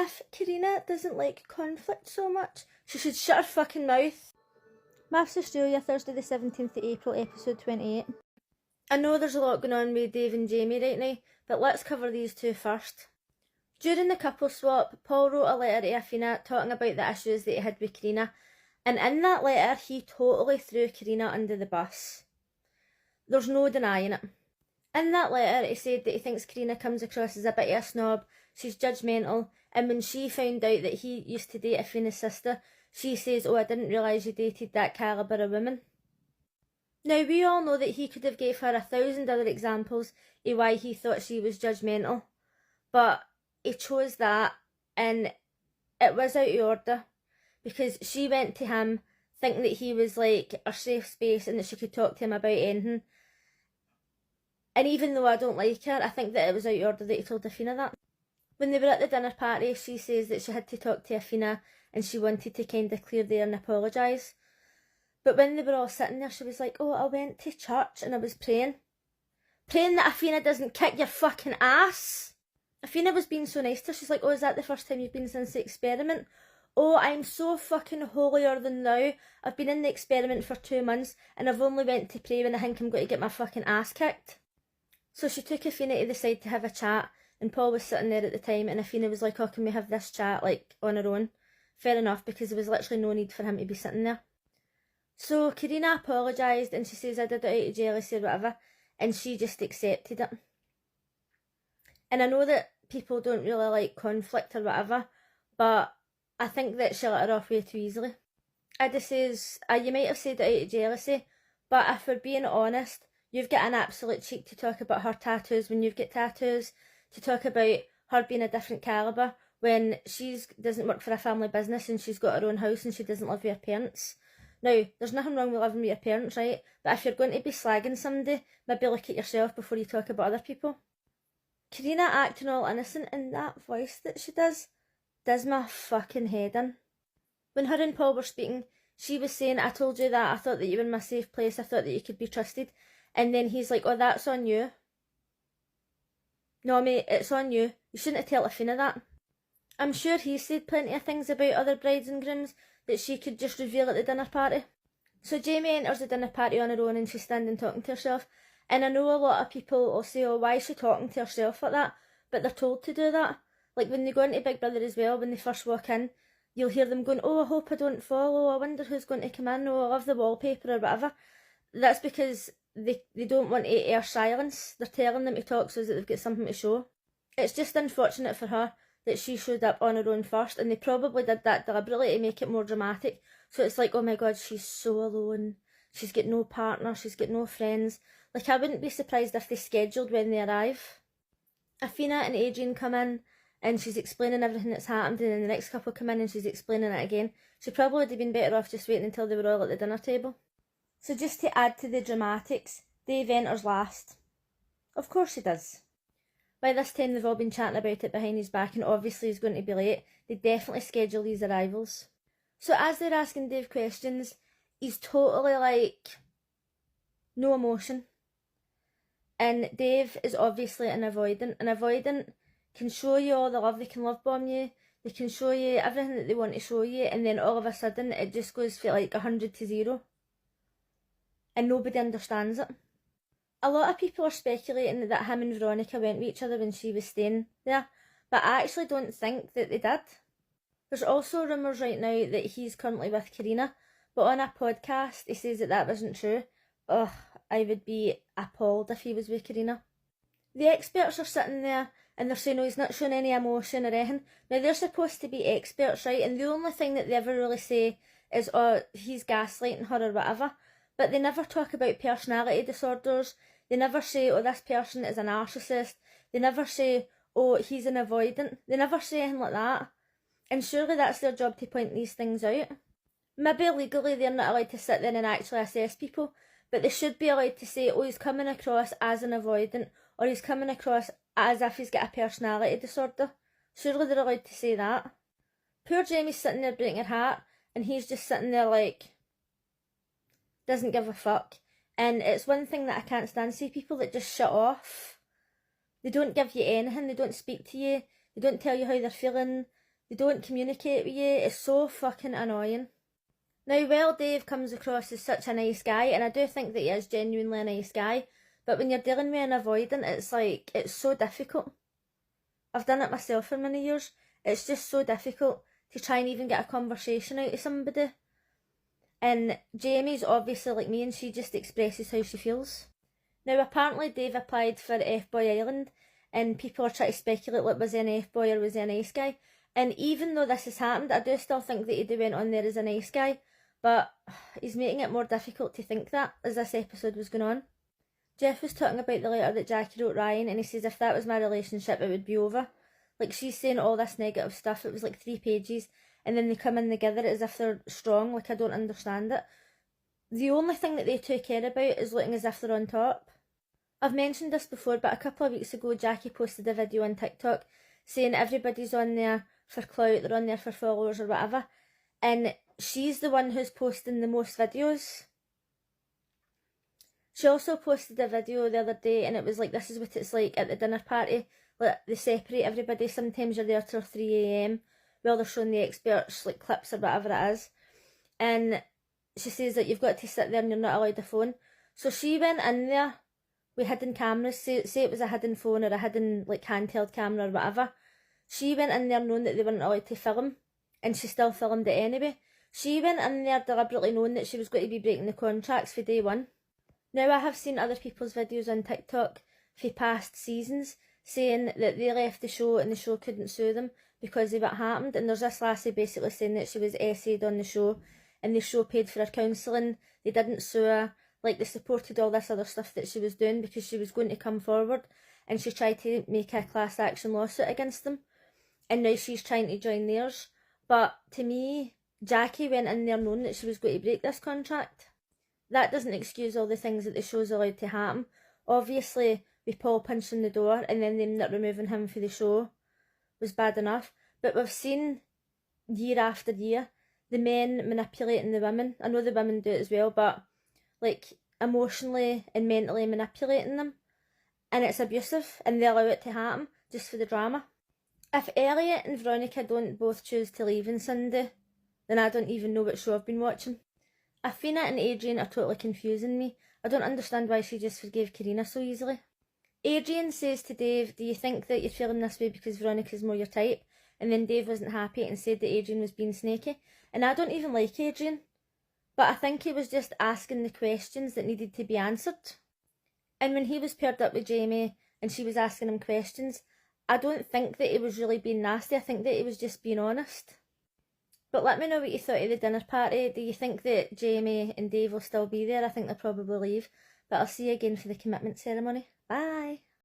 If Karina doesn't like conflict so much, she should shut her fucking mouth. Mafs Australia, Thursday the 17th of April, episode 28. I know there's a lot going on with Dave and Jamie right now, but let's cover these two first. During the couple swap, Paul wrote a letter to Athena talking about the issues that he had with Karina, and in that letter he totally threw Karina under the bus. There's no denying it. In that letter he said that he thinks Karina comes across as a bit of a snob, she's judgmental, and when she found out that he used to date Athena's sister, she says, "Oh, I didn't realise you dated that calibre of woman." Now, we all know that he could have gave her 1,000 other examples of why he thought she was judgmental, but he chose that, and it was out of order, because she went to him thinking that he was like her safe space and that she could talk to him about anything. And even though I don't like her, I think that it was out of order that he told Athena that. When they were at the dinner party, she says that she had to talk to Athena and she wanted to kind of clear the air and apologise. But when they were all sitting there, she was like, "Oh, I went to church and I was praying. Praying that Athena doesn't kick your fucking ass." Athena was being so nice to her. She's like, "Oh, is that the first time you've been since the experiment? Oh, I'm so fucking holier than thou. I've been in the experiment for 2 months and I've only went to pray when I think I'm going to get my fucking ass kicked." So she took Athena to the side to have a chat, and Paul was sitting there at the time, and Athena was like, "Oh, can we have this chat like on our own?" Fair enough, because there was literally no need for him to be sitting there. So Karina apologised and she says, "I did it out of jealousy or whatever," and she just accepted it. And I know that people don't really like conflict or whatever, but I think that she let her off way too easily. Ada says, "You might have said it out of jealousy, but if we're being honest, you've got an absolute cheek to talk about her tattoos when you've got tattoos, to talk about her being a different calibre when she doesn't work for a family business and she's got her own house and she doesn't live with her parents. Now, there's nothing wrong with living with your parents, right? But if you're going to be slagging somebody, maybe look at yourself before you talk about other people." Karina acting all innocent in that voice that she does my fucking head in. When her and Paul were speaking, she was saying, "I told you that, I thought that you were in my safe place, I thought that you could be trusted." And then he's like, "Oh, that's on you." No, mate, it's on you. You shouldn't have told Athena that. I'm sure he said plenty of things about other brides and grooms that she could just reveal at the dinner party. So Jamie enters the dinner party on her own and she's standing talking to herself. And I know a lot of people will say, "Oh, why is she talking to herself like that?" But they're told to do that. Like when they go into Big Brother as well, when they first walk in, you'll hear them going, "Oh, I hope I don't fall. Oh, I wonder who's going to come in. Oh, I love the wallpaper," or whatever. That's because they don't want to air silence. They're telling them to talk so that they've got something to show. It's just unfortunate for her that she showed up on her own first, and they probably did that deliberately to make it more dramatic. So it's like, oh my god, she's so alone. She's got no partner, she's got no friends. Like, I wouldn't be surprised if they scheduled when they arrive. Athena and Adrian come in, and she's explaining everything that's happened, and then the next couple come in and she's explaining it again. She probably would have been better off just waiting until they were all at the dinner table. So just to add to the dramatics, Dave enters last. Of course he does. By this time they've all been chatting about it behind his back, and obviously he's going to be late. They definitely schedule these arrivals. So as they're asking Dave questions, he's totally like, no emotion. And Dave is obviously an avoidant. An avoidant can show you all the love, they can love bomb you, they can show you everything that they want to show you, and then all of a sudden it just goes for like 100 to 0. And nobody understands it. A lot of people are speculating that him and Veronica went with each other when she was staying there, but I actually don't think that they did. There's also rumours right now that he's currently with Karina, but on a podcast he says that that wasn't true. Ugh, I would be appalled if he was with Karina. The experts are sitting there and they're saying, "Oh, he's not showing any emotion or anything." Now, they're supposed to be experts, right? And the only thing that they ever really say is, "Oh, he's gaslighting her," or whatever. But they never talk about personality disorders. They never say, "Oh, this person is a narcissist." They never say, "Oh, he's an avoidant." They never say anything like that. And surely that's their job to point these things out. Maybe legally they're not allowed to sit there and actually assess people, but they should be allowed to say, "Oh, he's coming across as an avoidant," or "He's coming across as if he's got a personality disorder." Surely they're allowed to say that. Poor Jamie's sitting there breaking her heart, and he's just sitting there like, doesn't give a fuck. And it's one thing that I can't stand, see people that just shut off. They don't give you anything, they don't speak to you, they don't tell you how they're feeling, They don't communicate with you. It's so fucking annoying. Now, well, Dave comes across as such a nice guy, and I do think that he is genuinely a nice guy, but when you're dealing with an avoidant, it's like, it's so difficult. I've done it myself for many years. It's just so difficult to try and even get a conversation out of somebody. And Jamie's obviously like me, and she just expresses how she feels. Now, apparently Dave applied for F-Boy Island, and people are trying to speculate, like, was he an F-Boy or was he a nice guy? And even though this has happened, I do still think that he went on there as a nice guy, but he's making it more difficult to think that as this episode was going on. Jeff was talking about the letter that Jackie wrote Ryan, and he says if that was my relationship, it would be over. Like, she's saying all this negative stuff, it was like 3 pages, and then they come in together as if they're strong. Like, I don't understand it. The only thing that they two care about is looking as if they're on top. I've mentioned this before, but a couple of weeks ago, Jackie posted a video on TikTok saying everybody's on there for clout, they're on there for followers or whatever, and she's the one who's posting the most videos. She also posted a video the other day, and it was like, this is what it's like at the dinner party. Like, they separate everybody. Sometimes you're there till 3 AM while they're showing the experts, like, clips or whatever it is. And she says that you've got to sit there and you're not allowed a phone. So she went in there with hidden cameras. Say it was a hidden phone or a hidden, like, handheld camera or whatever. She went in there knowing that they weren't allowed to film, and she still filmed it anyway. She went in there deliberately knowing that she was going to be breaking the contracts for day one. Now, I have seen other people's videos on TikTok for past seasons saying that they left the show and the show couldn't sue them because of what happened, and there's this lassie basically saying that she was essayed on the show and the show paid for her counselling, they didn't sue her, like, they supported all this other stuff that she was doing because she was going to come forward, and she tried to make a class action lawsuit against them, and now she's trying to join theirs. But to me, Jackie went in there knowing that she was going to break this contract. That doesn't excuse all the things that the show's allowed to happen. Obviously, with Paul punching the door and then them not removing him for the show was bad enough. But we've seen year after year the men manipulating the women. I know the women do it as well, but like emotionally and mentally manipulating them. And it's abusive, and they allow it to happen just for the drama. If Elliot and Veronica don't both choose to leave on Sunday, then I don't even know what show I've been watching. Athena and Adrian are totally confusing me. I don't understand why she just forgave Karina so easily. Adrian says to Dave, do you think that you're feeling this way because Veronica's more your type? And then Dave wasn't happy and said that Adrian was being snaky. And I don't even like Adrian, but I think he was just asking the questions that needed to be answered. And when he was paired up with Jamie and she was asking him questions, I don't think that he was really being nasty. I think that he was just being honest. But let me know what you thought of the dinner party. Do you think that Jamie and Dave will still be there? I think they'll probably leave. But I'll see you again for the commitment ceremony. Bye!